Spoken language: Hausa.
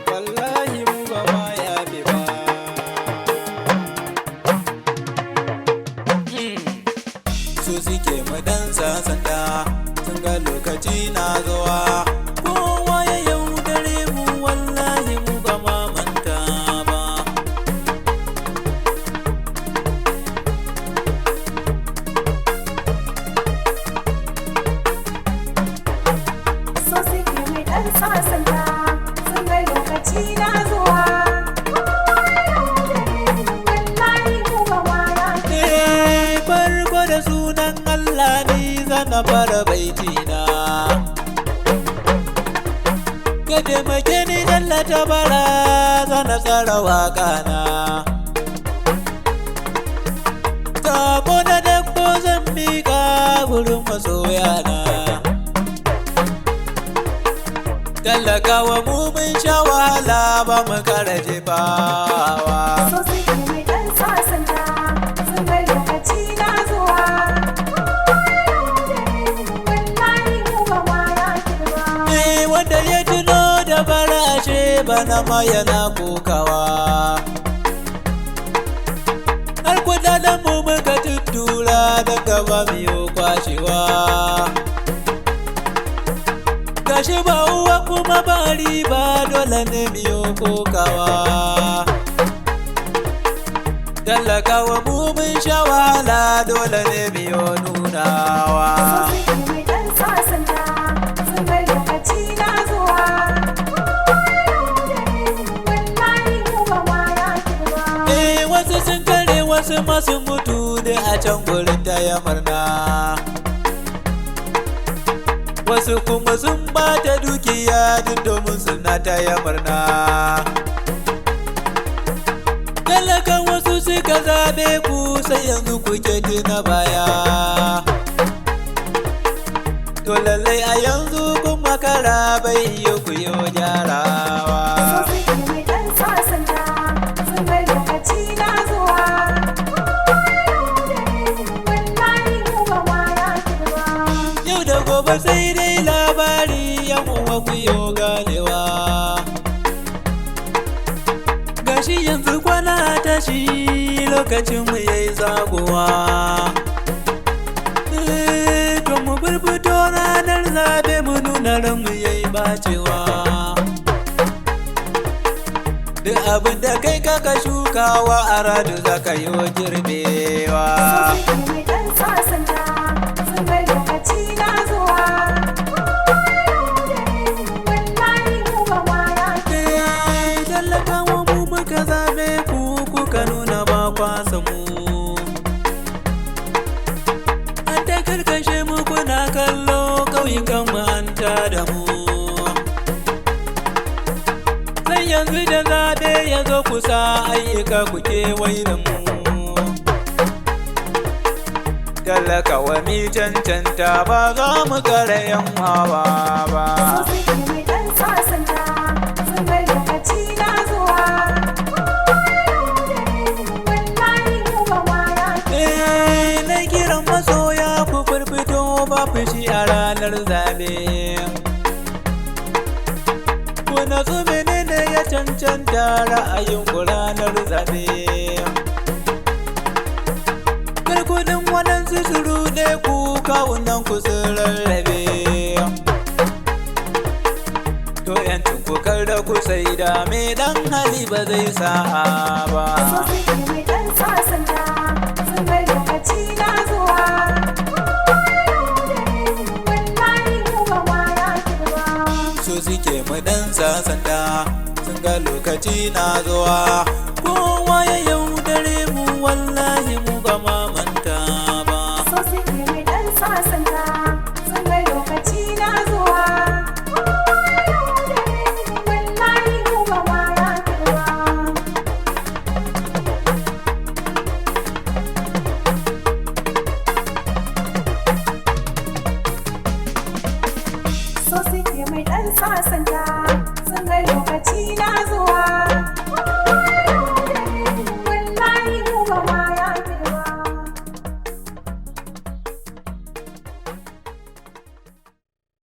Wallahi mu ba ma yafe ba. Su suke mu dan sasanta, sun ga lokaci na zuwa. Kowa ya yaudare mu, wallahi mu ba ma manta ba. So suke mai ɗan sasanta, sun ga lokaci na zuwa. Wallahi mu ba ma yafe ba. Farko da sunan Allah ni zana fara baitina. Ka taimake ni Jalla ta bara, zana tsara waƙana. Sabo na dabbo zan miƙa wurin masoyana. Talakawa mu mun sha wahala ba mu kara jefawa. So suke mai ɗan sasanta, sun ga lokaci na zuwa. Wallahi mu ba ma yafe ba. Wanda ya tuno da barashe bana ma yana kokawa. Har kudaden mu muka tuttura don gaba miyo kwashewa. Gashi ba uwa kuma ba riba, dole ne miyo kokawa. Talakawa mu mun sha wahala, dole ne miyo nunawa. So suke mai ɗan sasanta, sun ga lokaci na zuwa. Wallahi mu ba ma yafe ba. Wasu sun kare wasu masu mutu da a can gurin taya murna. Wasu kuma sun bata dukiya duk domin suna taya murna. Talakan wasu suka zabe ku, sai yanzu kuke tuna baya. To lallai a yanzu kun makara, bai yi ku yi So gyarawa. suke mai ɗan sasanta, sun ga lokaci na zuwa. Wallahi mu ba ma yafe ba. Yau da gobe sai dai labari, yan uwa ku yo ganewa. Gashi yanzu kwana tashi, lokacin mu yayi zagowa. To mu burbuto ranar zabe, mu nuna ran mu yayi bacewa. Duk abin da kai kaka shukawa a radu zaka yi girbewa. So suke mai ɗan sasanta, sun ga lokaci na zuwa. Wallahi mu ba ma yafe ba. Talakawa mu muka zabe ku, kuka nuna ba kwasa mu. An ta karkashe mu kuna kallo, ƙauyukan mu an da mu. Sai yanzu da zabe ya zo kusa, ayyuka kuke wai da mu. Talakawa mi cancanta, ba za mu kare yan hawa ba. So suke mai ɗan sasanta, sun ga lokaci na zuwa. Wallahi mu ba ma yafe ba. Na kiran masoya ku firfito, ba fushi a ranar zabe. Ku natsu menene ya cancanta, ra'ayin ku ranar zabe. Kar kudin waɗansu su ruɗe ku, kawunan ku sun rarrabe. To yancin ku kar da ku saida, me dan hali ba zai sa'a ba. So suke mai ɗan sasanta, sun ga lokaci na zuwa. Wallahi mu ba ma yafe ba. Su suke mu dan sasanta, sun ga lokaci na zuwa. Kowa ya yaudare mu, wallahi mu ba ma manta ba. So suke mai ɗan sasanta, sun ga lokaci na zuwa. Wallahi mu ba ma yafe ba. So suke mai ɗan sasanta, sun ga lokaci na zuwa.